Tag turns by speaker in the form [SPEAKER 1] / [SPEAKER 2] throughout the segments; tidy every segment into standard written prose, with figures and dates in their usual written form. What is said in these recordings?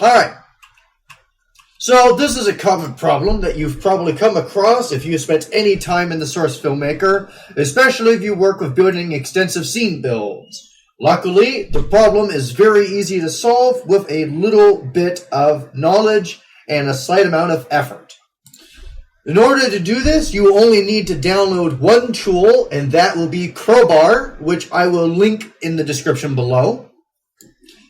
[SPEAKER 1] Alright. So this is a common problem that you've probably come across if you spent any time in the Source Filmmaker, especially if you work with building extensive scene builds. Luckily, the problem is very easy to solve with a little bit of knowledge and a slight amount of effort. In order to do this, you will only need to download one tool, and that will be Crowbar, which I will link in the description below.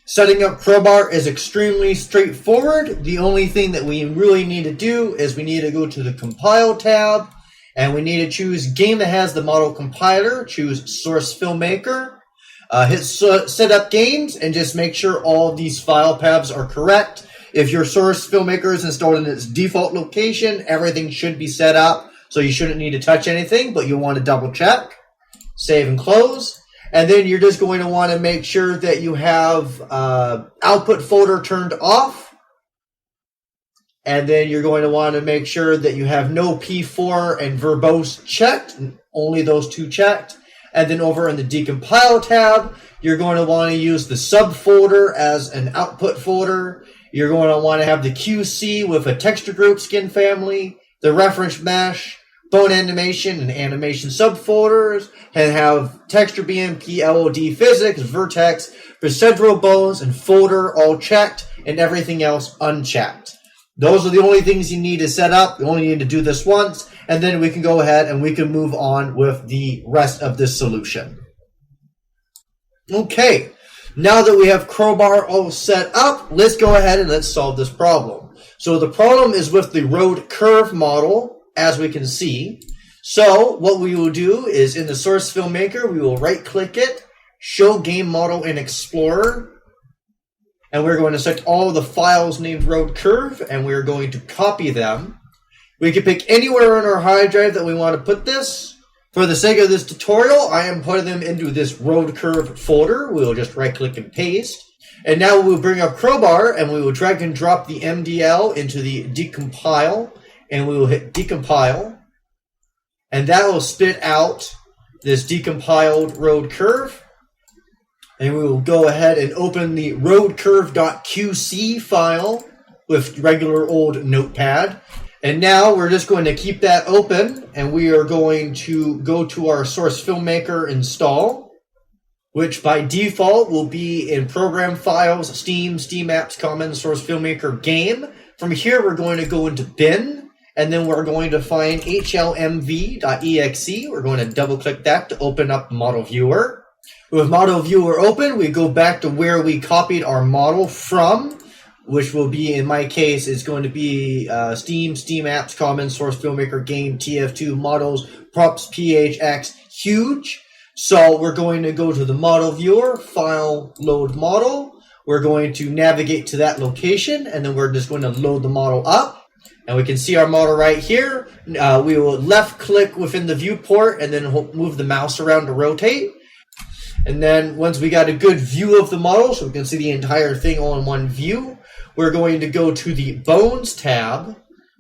[SPEAKER 1] Setting up Crowbar is extremely straightforward. The only thing that we really need to do is we need to go to the Compile tab, and we need to choose Game that has the model compiler, choose Source Filmmaker, hit Set Up Games, and just make sure all of these file paths are correct. If your Source Filmmaker is installed in its default location, everything should be set up, so you shouldn't need to touch anything, but you'll want to double check. Save and close. And then you're just going to want to make sure that you have output folder turned off. And then you're going to want to make sure that you have no P4 and verbose checked, only those two checked. And then over in the Decompile tab, you're going to want to use the subfolder as an output folder. You're going to want to have the QC with a texture group skin family, the reference mesh, bone animation, and animation subfolders, and have texture BMP, LOD physics, vertex, procedural bones, and folder all checked, and everything else unchecked. Those are the only things you need to set up. You only need to do this once, and then we can go ahead and we can move on with the rest of this solution. Okay, now that we have Crowbar all set up, let's go ahead and let's solve this problem. So the problem is with the road curve model, as we can see. So what we will do is in the Source Filmmaker, we will right click it, show game model in Explorer, and we're going to select all the files named road curve, and we're going to copy them. We can pick anywhere in our hard drive that we want to put this. For the sake of this tutorial, I am putting them into this road curve folder. We'll just right click and paste. And now we'll bring up Crowbar, and we will drag and drop the MDL into the Decompile, and we will hit Decompile, and that will spit out this decompiled road curve. And we will go ahead and open the roadcurve.qc file with regular old notepad. And now we're just going to keep that open, and we are going to go to our Source Filmmaker install, which by default will be in Program Files, Steam, Steam Apps, Commons, Source Filmmaker, Game. From here, we're going to go into Bin, and then we're going to find hlmv.exe. We're going to double-click that to open up Model Viewer. With Model Viewer open, we go back to where we copied our model from, which will be, in my case, is going to be Steam, Steam Apps, Commons, Source Filmmaker, Game, TF2, Models, Props, PHX, Huge. So we're going to go to the Model Viewer, File, Load Model. We're going to navigate to that location, and then we're just going to load the model up. And we can see our model right here. We will left-click within the viewport, and then move the mouse around to rotate. And then once we got a good view of the model, so we can see the entire thing all in one view, we're going to go to the Bones tab.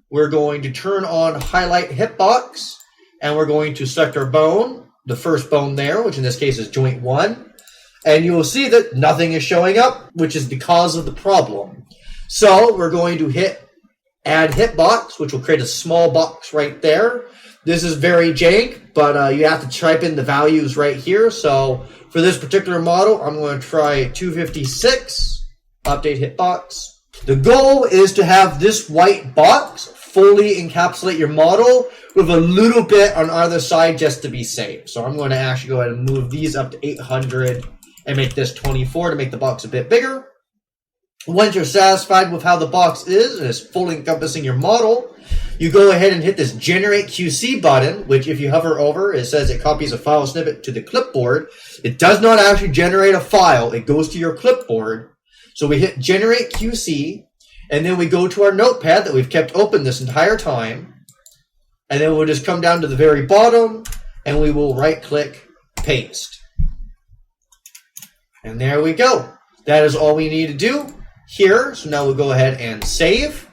[SPEAKER 1] We're going to turn on Highlight Hitbox, and we're going to select our bone, the first bone there, which in this case is joint 1. And you will see that nothing is showing up, which is the cause of the problem. So we're going to hit Add Hitbox, which will create a small box right there. This is very jank, but you have to type in the values right here. So for this particular model, I'm going to try 256, update hitbox. The goal is to have this white box fully encapsulate your model with a little bit on either side just to be safe. So I'm going to actually go ahead and move these up to 800 and make this 24 to make the box a bit bigger. Once you're satisfied with how the box is and it's fully encompassing your model, you go ahead and hit this Generate QC button, which if you hover over, it says it copies a file snippet to the clipboard. It does not actually generate a file. It goes to your clipboard. So we hit Generate QC, and then we go to our notepad that we've kept open this entire time. And then we'll just come down to the very bottom, and we will right-click, paste. And there we go. That is all we need to do here. So now we'll go ahead and save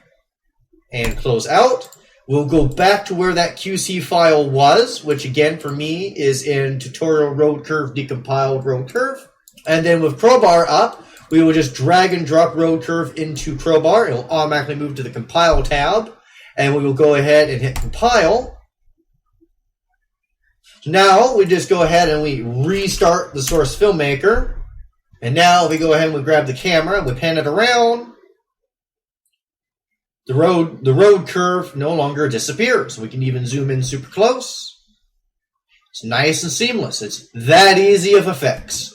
[SPEAKER 1] and close out. We'll go back to where that QC file was, which again for me is in tutorial road curve decompiled road curve. And then with Crowbar up, we will just drag and drop road curve into Crowbar. It will automatically move to the Compile tab, and we will go ahead and hit Compile. Now we just go ahead and we restart the Source Filmmaker. And now we go ahead and we grab the camera and we pan it around. The road curve no longer disappears. We can even zoom in super close. It's nice and seamless. It's that easy of a fix.